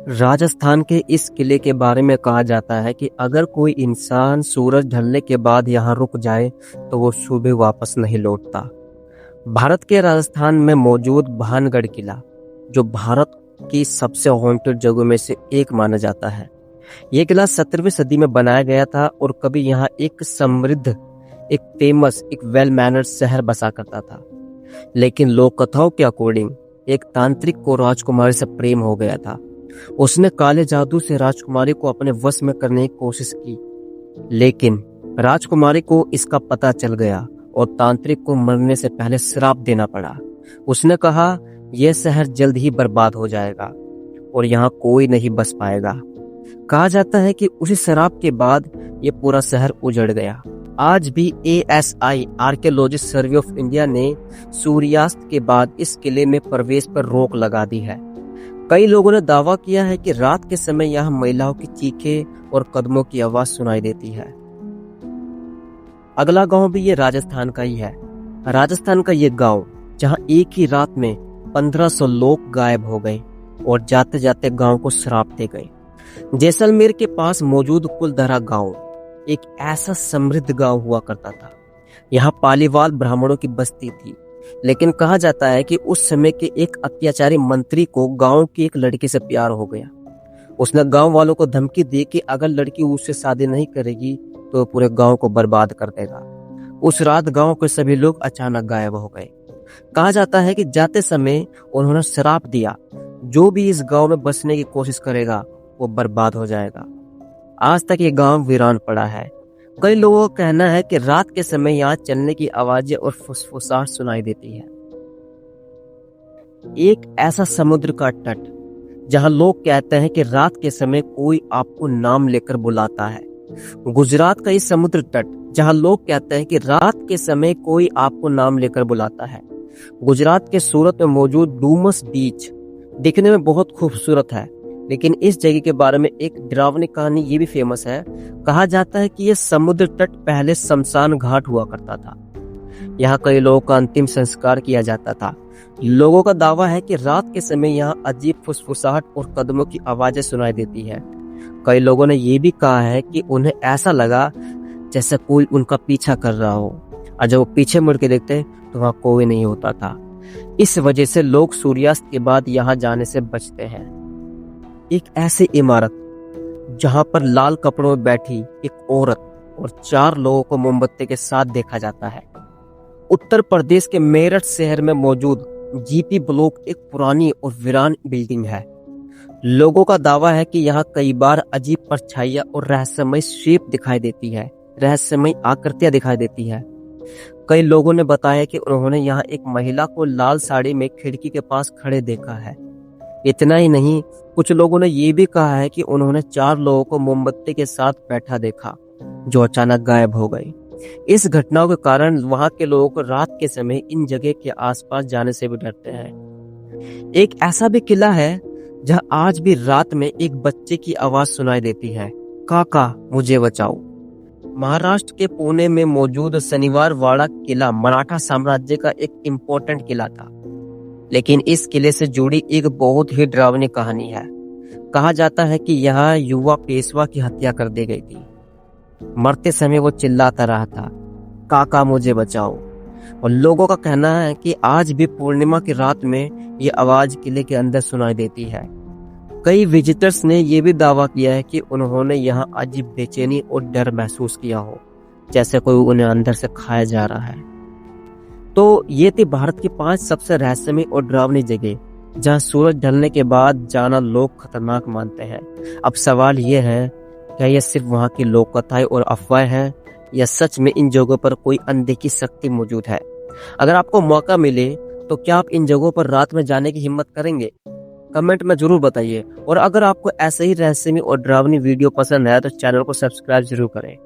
राजस्थान के इस किले के बारे में कहा जाता है कि अगर कोई इंसान सूरज ढलने के बाद यहाँ रुक जाए तो वो सुबह वापस नहीं लौटता। भारत के राजस्थान में मौजूद भानगढ़ किला, जो भारत की सबसे हॉन्टेड जगहों में से एक माना जाता है। यह किला 17वीं सदी में बनाया गया था और कभी यहाँ एक समृद्ध, एक फेमस, एक वेल मैनर्ड शहर बसा करता था। लेकिन लोक कथाओं के अकॉर्डिंग एक तांत्रिक को राजकुमारी से प्रेम हो गया था। उसने काले जादू से राजकुमारी को अपने वश में करने की कोशिश की, लेकिन राजकुमारी को इसका पता चल गया और तांत्रिक को मरने से पहले श्राप देना पड़ा। उसने कहा यह शहर जल्द ही बर्बाद हो जाएगा और यहाँ कोई नहीं बस पाएगा। कहा जाता है कि उसी श्राप के बाद ये पूरा शहर उजड़ गया। आज भी ASI archaeologist survey of India ने सूर्यास्त के बाद इस किले में प्रवेश पर रोक लगा दी है। कई लोगों ने दावा किया है कि रात के समय यहाँ महिलाओं की चीखें और कदमों की आवाज सुनाई देती है। अगला गांव भी ये राजस्थान का ही है। राजस्थान का ये गांव जहां एक ही रात में 1500 लोग गायब हो गए और जाते जाते गांव को श्राप दे गए। जैसलमेर के पास मौजूद कुलधरा गांव एक ऐसा समृद्ध गांव हुआ करता था। यहाँ पालीवाल ब्राह्मणों की बस्ती थी, लेकिन कहा जाता है कि उस समय के एक अत्याचारी मंत्री को गांव की एक लड़की से प्यार हो गया। उसने गांव वालों को धमकी दी कि अगर लड़की उससे शादी नहीं करेगी तो पूरे गांव को बर्बाद कर देगा। उस रात गांव के सभी लोग अचानक गायब हो गए। कहा जाता है कि जाते समय उन्होंने श्राप दिया, जो भी इस गांव में बसने की कोशिश करेगा वो बर्बाद हो जाएगा। आज तक ये गांव वीरान पड़ा है। कई लोगों का कहना है कि रात के समय यहाँ चलने की आवाजें और फुसफुसाहट सुनाई देती है। एक ऐसा समुद्र का तट जहाँ लोग कहते हैं कि रात के समय कोई आपको नाम लेकर बुलाता है। गुजरात का ये समुद्र तट जहाँ लोग कहते हैं कि रात के समय कोई आपको नाम लेकर बुलाता है। गुजरात के सूरत में मौजूद डूमस बीच दिखने में बहुत खूबसूरत है, लेकिन इस जगह के बारे में एक डरावनी कहानी ये भी फेमस है। कहा जाता है कि यह समुद्र तट पहले शमशान घाट हुआ करता था। यहाँ कई लोगों का अंतिम संस्कार किया जाता था। लोगों का दावा है कि रात के समय यहाँ अजीब फुसफुसाहट और कदमों की आवाजें सुनाई देती है। कई लोगों ने यह भी कहा है कि उन्हें ऐसा लगा जैसे कोई उनका पीछा कर रहा हो, और जब वो पीछे मुड़ के देखते तो वहाँ कोई नहीं होता था। इस वजह से लोग सूर्यास्त के बाद यहाँ जाने से बचते हैं। एक ऐसी इमारत जहां पर लाल कपड़ों में बैठी एक औरत और 4 लोगों को मोमबत्ती के साथ देखा जाता है। उत्तर प्रदेश के मेरठ शहर में मौजूद GP ब्लॉक एक पुरानी और वीरान बिल्डिंग है। लोगों का दावा है कि यहाँ कई बार अजीब परछाइयां और रहस्यमय शेप दिखाई देती है, रहस्यमय आकृतियां दिखाई देती है। कई लोगों ने बताया कि उन्होंने यहाँ एक महिला को लाल साड़ी में खिड़की के पास खड़े देखा है। इतना ही नहीं, कुछ लोगों ने ये भी कहा है कि उन्होंने 4 लोगों को मोमबत्ती के साथ बैठा देखा, जो अचानक गायब हो गए। इस घटनाओं के कारण वहां के लोगों को रात के समय इन जगह के आसपास जाने से भी डरते हैं। एक ऐसा भी किला है जहां आज भी रात में एक बच्चे की आवाज सुनाई देती है, काका मुझे बचाओ। महाराष्ट्र के पुणे में मौजूद शनिवार वाड़ा किला मराठा साम्राज्य का एक इम्पोर्टेंट किला था, लेकिन इस किले से जुड़ी एक बहुत ही डरावनी कहानी है। कहा जाता है कि यहाँ युवा पेशवा की हत्या कर दी गई थी। मरते समय वो चिल्लाता रहा था, काका मुझे बचाओ। और लोगों का कहना है कि आज भी पूर्णिमा की रात में ये आवाज किले के अंदर सुनाई देती है। कई विजिटर्स ने यह भी दावा किया है कि उन्होंने यहाँ अजीब बेचैनी और डर महसूस किया हो, जैसे कोई उन्हें अंदर से खाया जा रहा है। तो ये थी भारत की 5 सबसे रहस्यमय और डरावनी जगह जहां सूरज ढलने के बाद जाना लोग खतरनाक मानते हैं। अब सवाल ये है, क्या यह सिर्फ वहां की लोक कथाएं और अफवाहें हैं या सच में इन जगहों पर कोई अनदेखी शक्ति मौजूद है? अगर आपको मौका मिले तो क्या आप इन जगहों पर रात में जाने की हिम्मत करेंगे? कमेंट में जरूर बताइए। और अगर आपको ऐसे ही रहस्यमय और डरावनी वीडियो पसंद है तो चैनल को सब्सक्राइब जरूर करें।